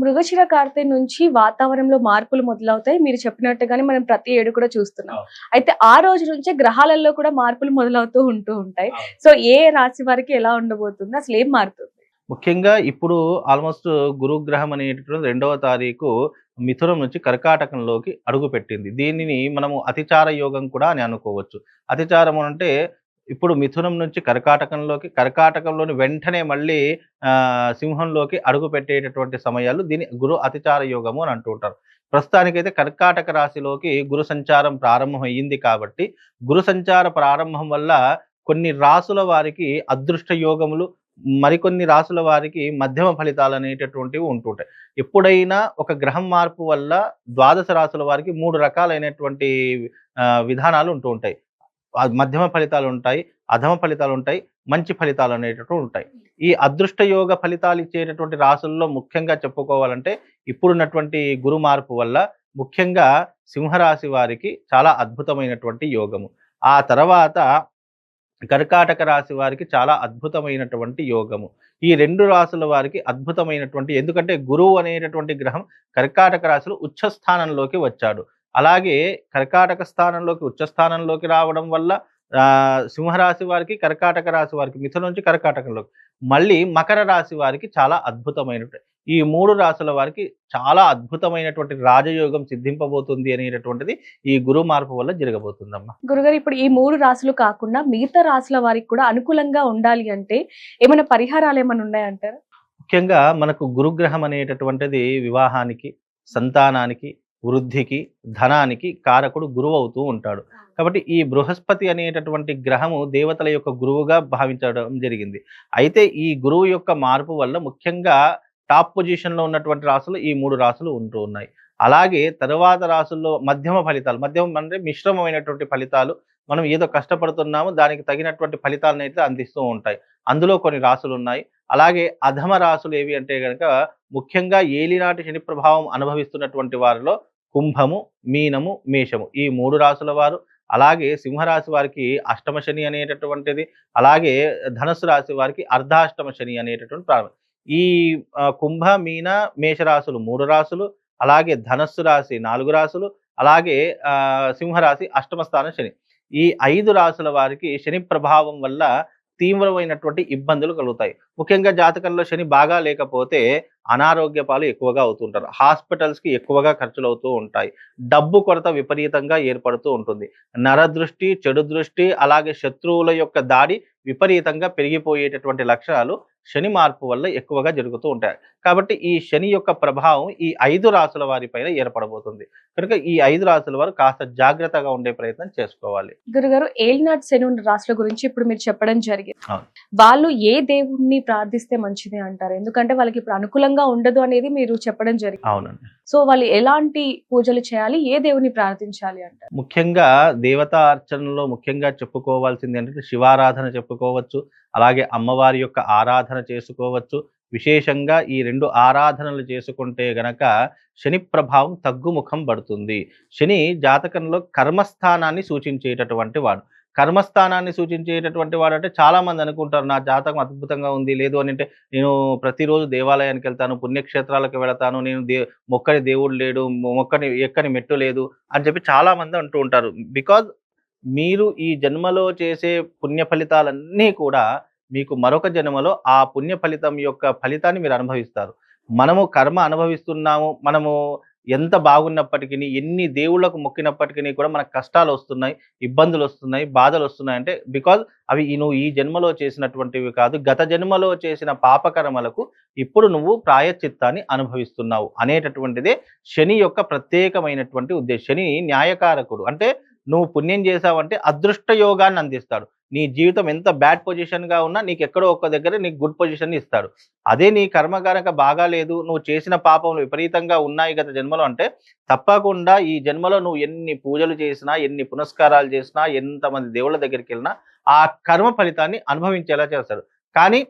మృగశిర కార్తె నుంచి వాతావరణంలో మార్పులు మొదలవుతాయి. మీరు చెప్పినట్టుగానే మనం ప్రతి ఏడు కూడా చూస్తున్నాం. అవును. అయితే ఆ రోజు నుంచే గ్రహాలలో కూడా మార్పులు మొదలవుతూ ఉంటాయి. అవును. సో ఏ రాశి వారికి ఎలా ఉండబోతుంది? అసలు ఏం మారుతుంది? ముఖ్యంగా ఇప్పుడు ఆల్మోస్ట్ గురుగ్రహం అనేటటువంటిది 2వ తారీఖు మిథునం నుంచి కర్కాటకంలోకి అడుగుపెట్టింది. దీనిని మనము అతిచార యోగం కూడా అని అనుకోవచ్చు. అతిచారం అంటే ఇప్పుడు మిథునం నుంచి కర్కాటకంలోకి, కర్కాటకంలోని వెంటనే మళ్ళీ సింహంలోకి అడుగుపెట్టేటటువంటి సమయాలు దీన్ని గురు అతిచార యోగము అని అంటూ ఉంటారు. ప్రస్తుతానికైతే కర్కాటక రాశిలోకి గురు సంచారం ప్రారంభం అయ్యింది కాబట్టి, గురు సంచార ప్రారంభం వల్ల కొన్ని రాసుల వారికి అదృష్ట యోగములు, మరికొన్ని రాసుల వారికి మధ్యమ ఫలితాలనేటటువంటివి ఉంటుంటాయి. ఎప్పుడైనా ఒక గ్రహం మార్పు వల్ల ద్వాదశ రాసుల వారికి 3 రకాలైనటువంటి విధానాలు ఉంటూ ఉంటాయి. మధ్యమ ఫలితాలుంటాయి, అధమ ఫలితాలుంటాయి, మంచి ఫలితాలనేటటువంటివి ఉంటాయి. ఈ అదృష్ట యోగ ఫలితాలు ఇచ్చేటటువంటి రాసుల్లో ముఖ్యంగా చెప్పుకోవాలంటే ఇప్పుడున్నటువంటి గురు మార్పు వల్ల ముఖ్యంగా సింహరాశి వారికి చాలా అద్భుతమైనటువంటి యోగము. ఆ తర్వాత కర్కాటక రాశి వారికి చాలా అద్భుతమైనటువంటి యోగము. ఈ 2 రాసుల వారికి అద్భుతమైనటువంటి, ఎందుకంటే గురువు అనేటటువంటి గ్రహం కర్కాటక రాశిలో ఉచ్చ స్థానంలోకి వచ్చాడు. అలాగే కర్కాటక స్థానంలోకి ఉచ్చ స్థానంలోకి రావడం వల్ల సింహరాశి వారికి, కర్కాటక రాశి వారికి, మిథునం నుంచి కర్కాటకంలోకి, మళ్ళీ మకర రాశి వారికి చాలా అద్భుతమైనటువంటి, ఈ 3 రాశుల వారికి చాలా అద్భుతమైనటువంటి రాజయోగం సిద్ధింపబోతుంది అనేటటువంటిది ఈ గురు మార్పు వల్ల జరగబోతుందమ్మా. గురుగారు, ఇప్పుడు ఈ 3 రాశులు కాకుండా మిగతా రాశుల వారికి కూడా అనుకూలంగా ఉండాలి అంటే ఏమైనా పరిహారాలు ఏమైనా ఉన్నాయంటారా? ముఖ్యంగా మనకు గురుగ్రహం అనేటటువంటిది వివాహానికి, సంతానానికి, వృద్ధికి, ధనానికి కారకుడు గురువు అవుతూ ఉంటాడు. కాబట్టి ఈ బృహస్పతి అనేటటువంటి గ్రహము దేవతల యొక్క గురువుగా భావించడం జరిగింది. అయితే ఈ గురువు యొక్క మార్పు వల్ల ముఖ్యంగా టాప్ పొజిషన్‌లో ఉన్నటువంటి రాసులు ఈ 3 రాసులు ఉంటూ ఉన్నాయి. అలాగే తరువాత రాసుల్లో మధ్యమ ఫలితాలు, మధ్యమం అంటే మిశ్రమమైనటువంటి ఫలితాలు, మనం ఏదో కష్టపడుతున్నాము దానికి తగినటువంటి ఫలితాలనైతే అందిస్తూ ఉంటాయి. అందులో కొన్ని రాసులున్నాయి. అలాగే అధమ రాసులు ఏవి అంటే గనక ముఖ్యంగా ఏలినాటి శని ప్రభావం అనుభవిస్తున్నటువంటి వారిలో కుంభము, మీనము, మేషము ఈ 3 రాసుల వారు, అలాగే సింహరాశి వారికి అష్టమ శని అనేటటువంటిది, అలాగే ధనుస్సు రాశి వారికి అర్ధాష్టమ శని అనేటటువంటి ప్రారంభం. ఈ కుంభ, మీన, మేషరాశులు 3 రాశులు, అలాగే ధనస్సు రాశి 4 రాశులు, అలాగే సింహరాశి అష్టమ స్థానం శని. ఈ 5 రాశుల వారికి శని ప్రభావం వల్ల తీవ్రమైనటువంటి ఇబ్బందులు కలుగుతాయి. ముఖ్యంగా జాతకంలో శని బాగా లేకపోతే అనారోగ్య పాలు ఎక్కువగా అవుతుంటారు. హాస్పిటల్స్‌కి ఎక్కువగా ఖర్చులవుతూ ఉంటాయి. డబ్బు కొరత విపరీతంగా ఏర్పడుతూ ఉంటుంది. నరదృష్టి, చెడు దృష్టి, అలాగే శత్రువుల యొక్క దాడి విపరీతంగా పెరిగిపోయేటటువంటి లక్షణాలు శని మార్పు వల్ల ఎక్కువగా జరుగుతూ ఉంటాయి. కాబట్టి ఈ శని యొక్క ప్రభావం ఈ 5 రాసుల వారి పైన ఏర్పడబోతుంది. కనుక ఈ 5 రాసుల వారు కాస్త జాగ్రత్తగా ఉండే ప్రయత్నం చేసుకోవాలి. గురుగారు, ఏలినాటి శని ఉన్న రాశుల గురించి ఇప్పుడు మీరు చెప్పడం జరిగింది. అవును. వాళ్ళు ఏ దేవుణ్ణి ప్రార్థిస్తే మంచిది అంటారు? ఎందుకంటే వాళ్ళకి ఇప్పుడు అనుకూలంగా ఉండదు అనేది మీరు చెప్పడం జరిగింది. అవునండి. సో వాళ్ళు ఎలాంటి పూజలు చేయాలి? ఏ దేవుని ప్రార్థించాలి అంటారు? ముఖ్యంగా దేవతా అర్చనలో ముఖ్యంగా చెప్పుకోవాల్సింది ఏంటంటే శివారాధన చెప్పుకోవచ్చు. అలాగే అమ్మవారి యొక్క ఆరాధన చేసుకోవచ్చు. విశేషంగా ఈ 2 ఆరాధనలు చేసుకుంటే గనక శని ప్రభావం తగ్గుముఖం పడుతుంది. శని జాతకంలో కర్మస్థానాన్ని సూచించేటటువంటి వాడు. కర్మస్థానాన్ని సూచించేటటువంటి వాడంటే చాలామంది అనుకుంటారు నా జాతకం అద్భుతంగా ఉంది, లేదు అని అంటే నేను ప్రతిరోజు దేవాలయానికి వెళ్తాను, పుణ్యక్షేత్రాలకు వెళతాను, నేను మొక్కని దేవుడు లేడు, ఎక్కని మెట్టు లేదు అని చెప్పి చాలామంది అంటూ ఉంటారు. బికాజ్ మీరు ఈ జన్మలో చేసే పుణ్య ఫలితాలన్నీ కూడా మీకు మరొక జన్మలో ఆ పుణ్య ఫలితం యొక్క ఫలితాన్ని మీరు అనుభవిస్తారు. మనము కర్మ అనుభవిస్తున్నాము. మనము ఎంత బాగున్నప్పటికీ, ఎన్ని దేవుళ్ళకు మొక్కినప్పటికీ కూడా మనకు కష్టాలు వస్తున్నాయి, ఇబ్బందులు వస్తున్నాయి, బాధలు వస్తున్నాయి అంటే బికాజ్ అవి నువ్వు ఈ జన్మలో చేసినటువంటివి కాదు, గత జన్మలో చేసిన పాపకర్మలకు ఇప్పుడు నువ్వు ప్రాయశ్చిత్తాన్ని అనుభవిస్తున్నావు అనేటటువంటిదే శని యొక్క ప్రత్యేకమైనటువంటి ఉద్దేశం. శని న్యాయకారకుడు. అంటే నువ్వు పుణ్యం చేశావంటే అదృష్ట యోగాన్ని అందిస్తాడు. నీ జీవితం ఎంత బ్యాడ్ పొజిషన్‌గా ఉన్నా నీకు ఎక్కడో ఒక్క దగ్గర నీకు గుడ్ పొజిషన్‌ని ఇస్తాడు. అదే నీ కర్మ గనక బాగాలేదు, నువ్వు చేసిన పాపములు విపరీతంగా ఉన్నాయి గత జన్మలో అంటే తప్పకుండా ఈ జన్మలో నువ్వు ఎన్ని పూజలు చేసినా, ఎన్ని పునస్కారాలు చేసినా, ఎంతమంది దేవుళ్ళ దగ్గరికెళ్ళినా ఆ కర్మ ఫలితాన్ని అనుభవించేలా చేస్తాడు. కానీ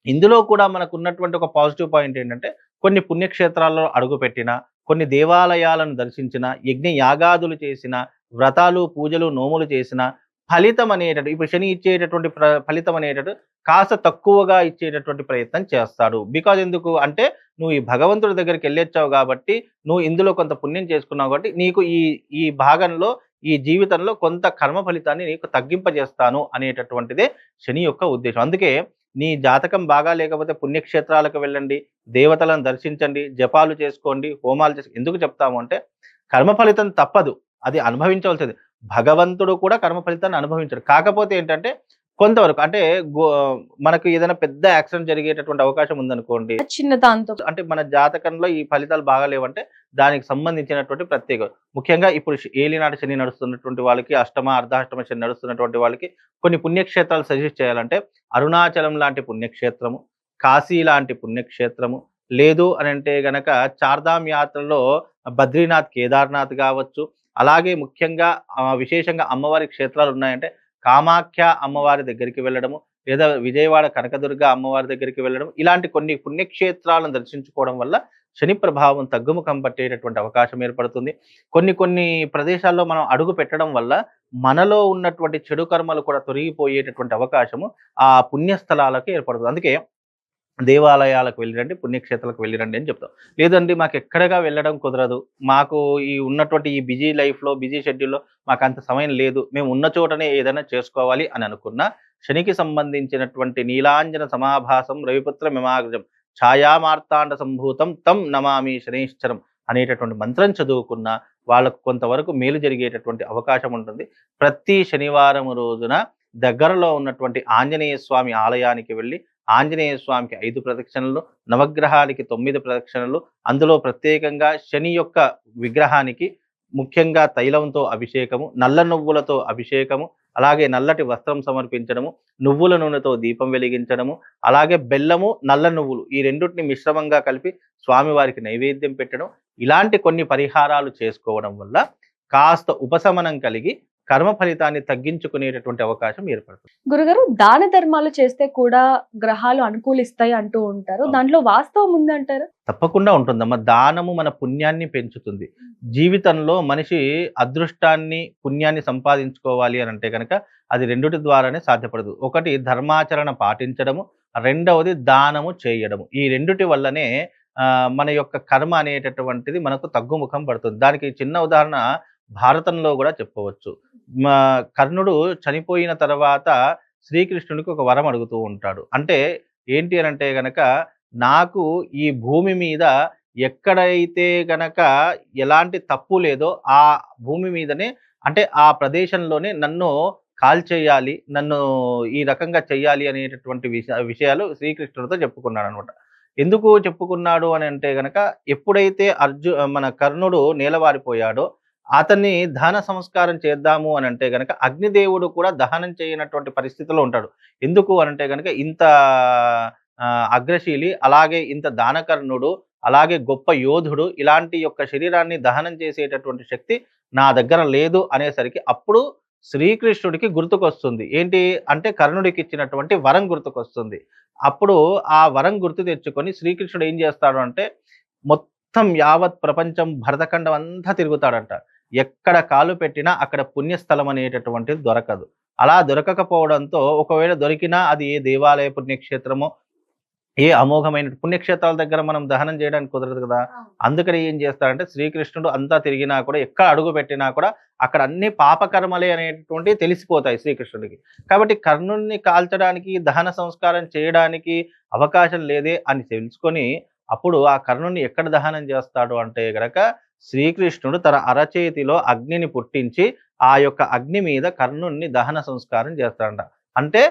ఇందులో కూడా మనకున్నటువంటి ఒక పాజిటివ్ పాయింట్ ఏంటంటే కొన్ని పుణ్యక్షేత్రాల్లో అడుగుపెట్టినా, కొన్ని దేవాలయాలను దర్శించినా, యజ్ఞ యాగాదులు చేసినా, వ్రతాలు, పూజలు, నోములు చేసినా ఫలితం అనేటట్టు ఇప్పుడు శని ఇచ్చేటటువంటి ఫలితం అనేటట్టు కాస్త తక్కువగా ఇచ్చేటటువంటి ప్రయత్నం చేస్తాడు. బికాజ్ ఎందుకు అంటే నువ్వు ఈ భగవంతుడి దగ్గరికి వెళ్ళొచ్చావు కాబట్టి నువ్వు ఇందులో కొంత పుణ్యం చేసుకున్నావు కాబట్టి నీకు ఈ ఈ భాగంలో ఈ జీవితంలో కొంత కర్మ ఫలితాన్ని నీకు తగ్గింపజేస్తాను అనేటటువంటిదే శని యొక్క ఉద్దేశం. అందుకే నీ జాతకం బాగా లేకపోతే పుణ్యక్షేత్రాలకు వెళ్ళండి, దేవతలను దర్శించండి, జపాలు చేసుకోండి, హోమాలు చేసి ఎందుకు చెప్తాము అంటే కర్మ ఫలితం తప్పదు. అది అనుభవించవలసింది. భగవంతుడు కూడా కర్మ ఫలితాన్ని అనుభవించడు. కాకపోతే ఏంటంటే కొంతవరకు అంటే గో మనకు ఏదైనా పెద్ద యాక్సిడెంట్ జరిగేటటువంటి అవకాశం ఉందనుకోండి. చిన్న దాంతో అంటే మన జాతకంలో ఈ ఫలితాలు బాగాలేవంటే దానికి సంబంధించినటువంటి ప్రత్యేక ముఖ్యంగా ఇప్పుడు ఏలినాటి శని నడుస్తున్నటువంటి వాళ్ళకి, అష్టమ, అర్ధాష్టమ శని నడుస్తున్నటువంటి వాళ్ళకి కొన్ని పుణ్యక్షేత్రాలు సజెస్ట్ చేయాలంటే అరుణాచలం లాంటి పుణ్యక్షేత్రము, కాశీ లాంటి పుణ్యక్షేత్రము, లేదు అని అంటే గనక చార్ధామ్ యాత్రలో బద్రీనాథ్, కేదార్నాథ్ కావచ్చు. అలాగే ముఖ్యంగా విశేషంగా అమ్మవారి క్షేత్రాలు ఉన్నాయంటే కామాఖ్య అమ్మవారి దగ్గరికి వెళ్ళడము, లేదా విజయవాడ కనకదుర్గ అమ్మవారి దగ్గరికి వెళ్ళడం, ఇలాంటి కొన్ని పుణ్యక్షేత్రాలను దర్శించుకోవడం వల్ల శని ప్రభావం తగ్గుముఖం పట్టేటటువంటి అవకాశం ఏర్పడుతుంది. కొన్ని కొన్ని ప్రదేశాల్లో మనం అడుగు పెట్టడం వల్ల మనలో ఉన్నటువంటి చెడు కర్మలు కూడా తొలగిపోయేటటువంటి అవకాశము ఆ పుణ్యస్థలాలకు ఏర్పడుతుంది. అందుకే దేవాలయాలకు వెళ్ళిరండి, పుణ్యక్షేత్రాలకు వెళ్ళిరండి అని చెప్తాం. లేదండి మాకు ఎక్కడగా వెళ్ళడం కుదరదు, మాకు ఈ ఉన్నటువంటి ఈ బిజీ లైఫ్లో, బిజీ షెడ్యూల్లో మాకు అంత సమయం లేదు, మేము ఉన్న చోటనే ఏదైనా చేసుకోవాలి అని అనుకున్న శనికి సంబంధించినటువంటి నీలాంజన సమాభాసం రవిపుత్ర మిమాగ్రజం ఛాయామార్తాండ సంభూతం తం నమామి శనైశ్చరం అనేటటువంటి మంత్రం చదువుకున్న వాళ్ళకు కొంతవరకు మేలు జరిగేటటువంటి అవకాశం ఉంటుంది. ప్రతి శనివారం రోజున దగ్గరలో ఉన్నటువంటి ఆంజనేయ స్వామి ఆలయానికి వెళ్ళి ఆంజనేయ స్వామికి 5 ప్రదక్షిణలు, నవగ్రహాలకి 9 ప్రదక్షిణలు, అందులో ప్రత్యేకంగా శని యొక్క విగ్రహానికి ముఖ్యంగా తైలంతో అభిషేకము, నల్ల నువ్వులతో అభిషేకము, అలాగే నల్లటి వస్త్రం సమర్పించడము, నువ్వుల నూనెతో దీపం వెలిగించడము, అలాగే బెల్లము, నల్ల నువ్వులు ఈ రెండుటిని మిశ్రమంగా కలిపి స్వామివారికి నైవేద్యం పెట్టడం, ఇలాంటి కొన్ని పరిహారాలు చేసుకోవడం వల్ల కాస్త ఉపశమనం కలిగి కర్మ ఫలితాన్ని తగ్గించుకునేటటువంటి అవకాశం ఏర్పడుతుంది. గురుగారు, దాన ధర్మాలు చేస్తే కూడా గ్రహాలు అనుకూలిస్తాయి అంటూ ఉంటారు. దాంట్లో వాస్తవం ఉందంటారు? తప్పకుండా ఉంటుందమ్మా. దానము మన పుణ్యాన్ని పెంచుతుంది. జీవితంలో మనిషి అదృష్టాన్ని, పుణ్యాన్ని సంపాదించుకోవాలి అని అంటే కనుక అది రెండిటి ద్వారానే సాధ్యపడదు. ఒకటి ధర్మాచరణ పాటించడము, రెండవది దానము చేయడము. ఈ రెండిటి వల్లనే మన యొక్క కర్మ అనేటటువంటిది మనకు తగ్గుముఖం పడుతుంది. దానికి చిన్న ఉదాహరణ భారతంలో కూడా చెప్పవచ్చు. కర్ణుడు చనిపోయిన తర్వాత శ్రీకృష్ణుడికి ఒక వరం అడుగుతూ ఉంటాడు. అంటే ఏంటి అని అంటే గనక నాకు ఈ భూమి మీద ఎక్కడైతే గనక ఎలాంటి తప్పు లేదో ఆ భూమి మీదనే అంటే ఆ ప్రదేశంలోనే నన్ను కాల్చేయాలి, నన్ను ఈ రకంగా చెయ్యాలి అనేటటువంటి విషయాలు శ్రీకృష్ణుడితో చెప్పుకున్నాడు అనమాట. ఎందుకు చెప్పుకున్నాడు అని అంటే గనక ఎప్పుడైతే మన కర్ణుడు నేలవారిపోయాడో అతన్ని దహన సంస్కారం చేద్దాము అని అంటే గనక అగ్నిదేవుడు కూడా దహనం చేయనటువంటి పరిస్థితిలో ఉంటాడు. ఎందుకు అనంటే గనక ఇంత అగ్రశీలి, అలాగే ఇంత దానకర్ణుడు, అలాగే గొప్ప యోధుడు, ఇలాంటి యొక్క శరీరాన్ని దహనం చేసేటటువంటి శక్తి నా దగ్గర లేదు అనేసరికి అప్పుడు శ్రీకృష్ణుడికి గుర్తుకొస్తుంది. ఏంటి అంటే కర్ణుడికి ఇచ్చినటువంటి వరం గుర్తుకొస్తుంది. అప్పుడు ఆ వరం గుర్తు తెచ్చుకొని శ్రీకృష్ణుడు ఏం చేస్తాడు అంటే మొత్తం యావత్ ప్రపంచం భరతఖండం అంతా తిరుగుతాడంట. ఎక్కడ కాలు పెట్టినా అక్కడ పుణ్యస్థలం అనేటటువంటిది దొరకదు. అలా దొరకకపోవడంతో ఒకవేళ దొరికినా అది ఏ దేవాలయ పుణ్యక్షేత్రమో, ఏ అమోఘమైన పుణ్యక్షేత్రాల దగ్గర మనం దహనం చేయడానికి కుదరదు కదా. అందుకని ఏం చేస్తాడంటే శ్రీకృష్ణుడు అంతా తిరిగినా కూడా ఎక్కడ అడుగు పెట్టినా కూడా అక్కడ అన్ని పాపకర్మలే అనేటువంటివి తెలిసిపోతాయి శ్రీకృష్ణుడికి. కాబట్టి కర్ణుడిని కాల్చడానికి, దహన సంస్కారం చేయడానికి అవకాశం లేదే అని తెలుసుకొని అప్పుడు ఆ కర్ణుడిని ఎక్కడ దహనం చేస్తాడు అంటే గనక శ్రీకృష్ణుడు తన అరచేతిలో అగ్నిని పుట్టించి ఆ యొక్క అగ్ని మీద కర్ణుడిని దహన సంస్కారం చేస్తాడంట. అంటే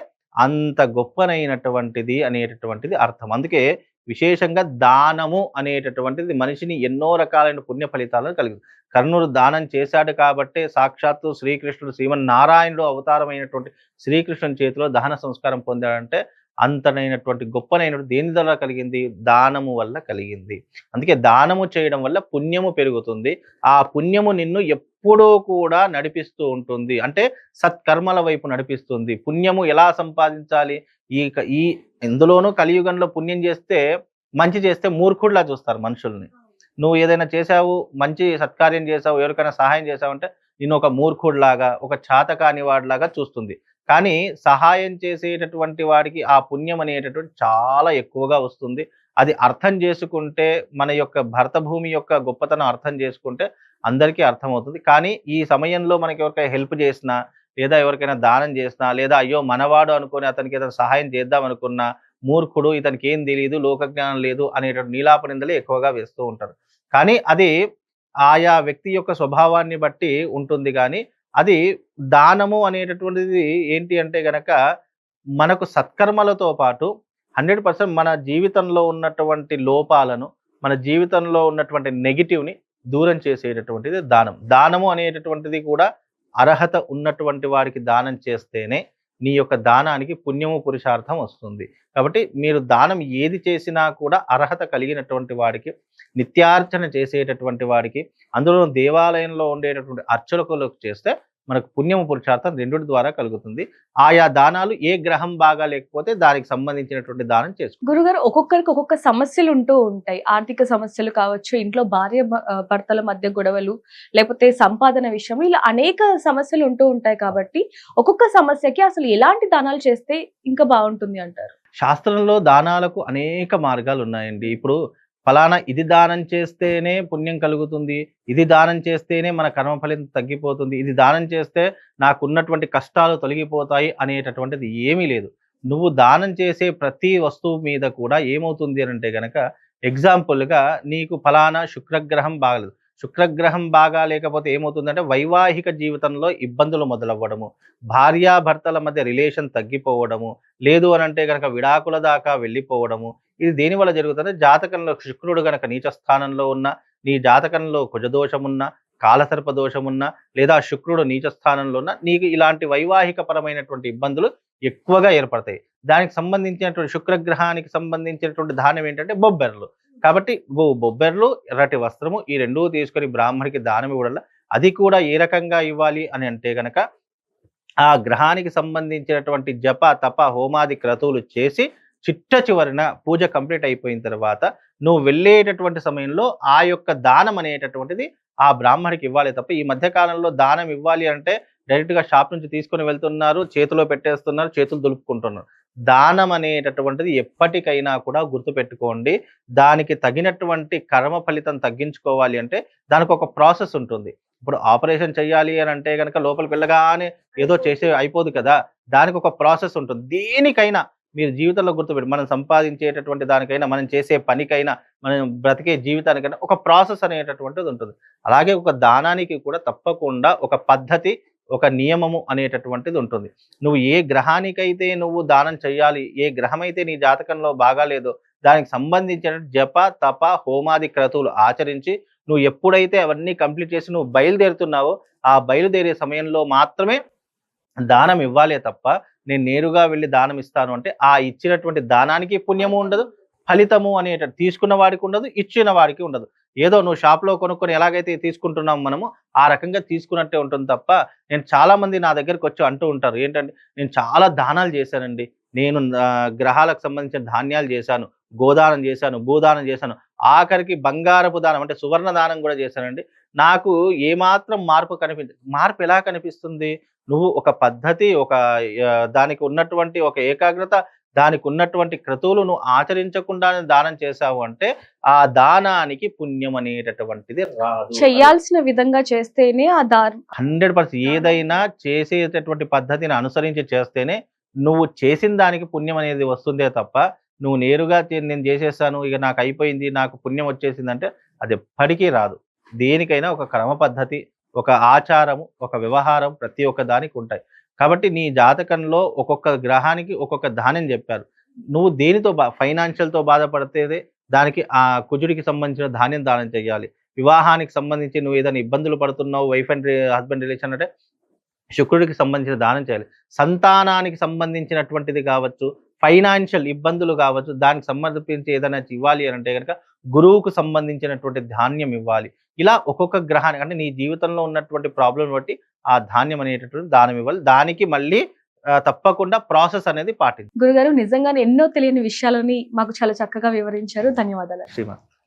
అంత గొప్పనైనటువంటిది అనేటటువంటిది అర్థం. అందుకే విశేషంగా దానము అనేటటువంటిది మనిషిని ఎన్నో రకాలైన పుణ్య ఫలితాలను కలిగింది. కర్ణుడు దానం చేశాడు కాబట్టే సాక్షాత్తు శ్రీకృష్ణుడు శ్రీమన్నారాయణుడు అవతారమైనటువంటి శ్రీకృష్ణుని చేతిలో దహన సంస్కారం పొందాడంటే అంతనైనటువంటి గొప్పనైనటువంటి దేని ద్వారా కలిగింది? దానము వల్ల కలిగింది. అందుకే దానము చేయడం వల్ల పుణ్యము పెరుగుతుంది. ఆ పుణ్యము నిన్ను ఎప్పుడూ కూడా నడిపిస్తూ ఉంటుంది. అంటే సత్కర్మల వైపు నడిపిస్తుంది. పుణ్యము ఎలా సంపాదించాలి? ఈ ఇందులోనూ కలియుగంలో పుణ్యం చేస్తే, మంచి చేస్తే మూర్ఖుడిలా చూస్తారు మనుషుల్ని. నువ్వు ఏదైనా చేశావు, మంచి సత్కార్యం చేశావు, ఎవరికైనా సహాయం చేశావంటే నిన్ను ఒక మూర్ఖుడిలాగా, ఒక చాతకాని వాడిలాగా చూస్తుంది. కానీ సహాయం చేసేటటువంటి వాడికి ఆ పుణ్యం అనేటటువంటి చాలా ఎక్కువగా వస్తుంది. అది అర్థం చేసుకుంటే, మన యొక్క భరత భూమి యొక్క గొప్పతనం అర్థం చేసుకుంటే అందరికీ అర్థమవుతుంది. కానీ ఈ సమయంలో మనకి ఎవరికైనా హెల్ప్ చేసినా, లేదా ఎవరికైనా దానం చేసినా, లేదా అయ్యో మనవాడు అనుకోని అతనికి ఏదైనా సహాయం చేద్దాం అనుకున్నా, మూర్ఖుడు, ఇతనికి ఏం తెలీదు, లోకజ్ఞానం లేదు అనేటువంటి నీలాప నిందలే ఎక్కువగా వేస్తూ ఉంటారు. కానీ అది ఆయా వ్యక్తి యొక్క స్వభావాన్ని బట్టి ఉంటుంది గానీ, అది దానము అనేటటువంటిది ఏంటి అంటే గనక, మనకు సత్కర్మలతో పాటు 100% మన జీవితంలో ఉన్నటువంటి లోపాలను, మన జీవితంలో ఉన్నటువంటి నెగెటివ్‌ని దూరం చేసేటటువంటిది దానం. దానము అనేటటువంటిది కూడా అర్హత ఉన్నటువంటి వారికి దానం చేస్తేనే నీ యొక్క దానానికి పుణ్యము, పురుషార్థం వస్తుంది. కాబట్టి మీరు దానం ఏది చేసినా కూడా అర్హత కలిగినటువంటి వాడికి, నిత్యార్చన చేసేటటువంటి వాడికి, అందులో దేవాలయంలో ఉండేటటువంటి అర్చకులకు చేస్తే మనకు పుణ్యము, పురుషార్థం రెండిటి ద్వారా కలుగుతుంది. ఆయా దానాలు ఏ గ్రహం బాగా లేకపోతే దానికి సంబంధించినటువంటి దానం చేసుకోవాలి. గురుగారు, ఒక్కొక్కరికి ఒక్కొక్క సమస్యలు ఉంటూ ఉంటాయి. ఆర్థిక సమస్యలు కావచ్చు, ఇంట్లో భర్తల మధ్య గొడవలు, లేకపోతే సంపాదన విషయంలో ఇలా అనేక సమస్యలు ఉంటూ ఉంటాయి. కాబట్టి ఒక్కొక్క సమస్యకి అసలు ఎలాంటి దానాలు చేస్తే ఇంకా బాగుంటుంది అంటారు? శాస్త్రంలో దానాలకు అనేక మార్గాలు ఉన్నాయండి. ఇప్పుడు ఫలానా ఇది దానం చేస్తేనే పుణ్యం కలుగుతుంది, ఇది దానం చేస్తేనే మన కర్మ ఫలితం తగ్గిపోతుంది, ఇది దానం చేస్తే నాకున్నటువంటి కష్టాలు తొలగిపోతాయి అనేటటువంటిది ఏమీ లేదు. నువ్వు దానం చేసే ప్రతి వస్తువు మీద కూడా ఏమవుతుంది అనంటే గనక, ఎగ్జాంపుల్‌గా నీకు ఫలానా శుక్రగ్రహం బాగలేదు. శుక్రగ్రహం బాగా లేకపోతే ఏమవుతుందంటే వైవాహిక జీవితంలో ఇబ్బందులు మొదలవ్వడము, భార్యాభర్తల మధ్య రిలేషన్ తగ్గిపోవడము, లేదు అనంటే గనక విడాకుల దాకా వెళ్ళిపోవడము. ఇది దేనివల్ల జరుగుతుందంటే, జాతకంలో శుక్రుడు గనక నీచ స్థానంలో ఉన్న, నీ జాతకంలో కుజదోషమున్నా, కాలసర్ప దోషమున్నా, లేదా శుక్రుడు నీచ స్థానంలో ఉన్న, నీకు ఇలాంటి వైవాహిక పరమైనటువంటి ఇబ్బందులు ఎక్కువగా ఏర్పడతాయి. దానికి సంబంధించినటువంటి శుక్రగ్రహానికి సంబంధించినటువంటి దానం ఏంటంటే బొబ్బెర్లు. కాబట్టి బొబ్బెర్లు, ఎర్రటి వస్త్రము ఈ రెండూ తీసుకొని బ్రాహ్మడికి దానం ఇవ్వడం. అది కూడా ఏ రకంగా ఇవ్వాలి అని అంటే గనక, ఆ గ్రహానికి సంబంధించినటువంటి జప, తప, హోమాది క్రతువులు చేసి చిట్ట చివరిన పూజ కంప్లీట్ అయిపోయిన తర్వాత నువ్వు వెళ్ళేటటువంటి సమయంలో ఆ యొక్క దానం అనేటటువంటిది ఆ బ్రాహ్మడికి ఇవ్వాలి తప్ప, ఈ మధ్య కాలంలో దానం ఇవ్వాలి అంటే డైరెక్ట్‌గా షాప్ నుంచి తీసుకొని వెళ్తున్నారు, చేతిలో పెట్టేస్తున్నారు, చేతులు దులుపుకుంటున్నారు. దానం అనేటటువంటిది ఎప్పటికైనా కూడా గుర్తుపెట్టుకోండి. దానికి తగినటువంటి కర్మ ఫలితం తగ్గించుకోవాలి అంటే దానికి ఒక ప్రాసెస్ ఉంటుంది. ఇప్పుడు ఆపరేషన్ చేయాలి అని అంటే గనక లోపలికి వెళ్ళగానే ఏదో చేసే అయిపోదు కదా! దానికి ఒక ప్రాసెస్ ఉంటుంది. దేనికైనా మీరు జీవితంలో గుర్తుపెట్టు, మనం సంపాదించేటటువంటి దానికైనా, మనం చేసే పనికైనా, మనం బ్రతికే జీవితానికైనా ఒక ప్రాసెస్ అనేటటువంటిది ఉంటుంది. అలాగే ఒక దానానికి కూడా తప్పకుండా ఒక పద్ధతి, ఒక నియమము అనేటటువంటిది ఉంటుంది. నువ్వు ఏ గ్రహానికైతే నువ్వు దానం చేయాలి, ఏ గ్రహమైతే నీ జాతకంలో బాగాలేదో దానికి సంబంధించిన జప, తప, హోమాది క్రతువులు ఆచరించి నువ్వు ఎప్పుడైతే అవన్నీ కంప్లీట్ చేసి నువ్వు బయలుదేరుతున్నావో, ఆ బయలుదేరే సమయంలో మాత్రమే దానం ఇవ్వాలే తప్ప, నేను నేరుగా వెళ్లి దానం ఇస్తాను అంటే ఆ ఇచ్చినటువంటి దానానికి పుణ్యము ఉండదు, ఫలితము తీసుకున్న వాడికి ఉండదు, ఇచ్చిన వాడికి ఉండదు. ఏదో నువ్వు షాప్‌లో కొనుక్కొని ఎలాగైతే తీసుకుంటున్నాం మనము, ఆ రకంగా తీసుకున్నట్టే ఉంటుంది తప్ప, నేను చాలామంది నా దగ్గరకొచ్చి అంటూ ఉంటారు. ఏంటంటే, నేను చాలా దానాలు చేశానండి. నేను గ్రహాలకు సంబంధించిన ధాన్యాలు చేశాను, గోదానం చేశాను, భూదానం చేశాను, ఆఖరికి బంగారపు దానం అంటే సువర్ణ దానం కూడా చేశానండి. నాకు ఏమాత్రం మార్పు ఎలా కనిపిస్తుంది? నువ్వు ఒక పద్ధతి, ఒక దానికి ఉన్నటువంటి ఒక ఏకాగ్రత, దానికి ఉన్నటువంటి క్రతువులు నువ్వు ఆచరించకుండానే దానం చేశావు అంటే, ఆ దానానికి పుణ్యం అనేటటువంటిది రాదు. చేయాల్సిన విధంగా చేస్తేనే ఆ 100% ఏదైనా చేసేటటువంటి పద్ధతిని అనుసరించి చేస్తేనే నువ్వు చేసిన దానికి పుణ్యం అనేది వస్తుందే తప్ప, నువ్వు నేరుగా నేను చేసేసాను, ఇక నాకు అయిపోయింది, నాకు పుణ్యం వచ్చేసిందంటే అది ఎప్పటికీ రాదు. దేనికైనా ఒక క్రమ పద్ధతి, ఒక ఆచారము, ఒక వ్యవహారం ప్రతి ఒక్క దానికి ఉంటాయి. కాబట్టి నీ జాతకంలో ఒక్కొక్క గ్రహానికి ఒక్కొక్క దానం చెప్పారు. నువ్వు దేనితో ఫైనాన్షియల్‌తో బాధపడితేదే దానికి ఆ కుజుడికి సంబంధించిన ధాన్యం దానం చేయాలి. వివాహానికి సంబంధించి నువ్వు ఏదైనా ఇబ్బందులు పడుతున్నావు, వైఫ్ అండ్ హస్బెండ్ రిలేషన్ అంటే శుక్రుడికి సంబంధించిన దానం చేయాలి. సంతానానికి సంబంధించినటువంటిది కావచ్చు, ఫైనాన్షియల్ ఇబ్బందులు కావచ్చు, దానికి సంబంధించి ఏదైనా ఇవ్వాలి అని అంటే గనక గురువుకు సంబంధించినటువంటి ధాన్యం ఇవ్వాలి. ఇలా ఒక్కొక్క గ్రహానికి అంటే నీ జీవితంలో ఉన్నటువంటి ప్రాబ్లమ్ బట్టి ఆ ధాన్యం అనేటటువంటి దానం ఇవ్వాలి. దానికి మళ్ళీ తప్పకుండా ప్రాసెస్ అనేది పాటించాలి. గురుగారు, నిజంగానే ఎన్నో తెలియని విషయాలని మాకు చాలా చక్కగా వివరించారు. ధన్యవాదాలు. శ్రీమాన్.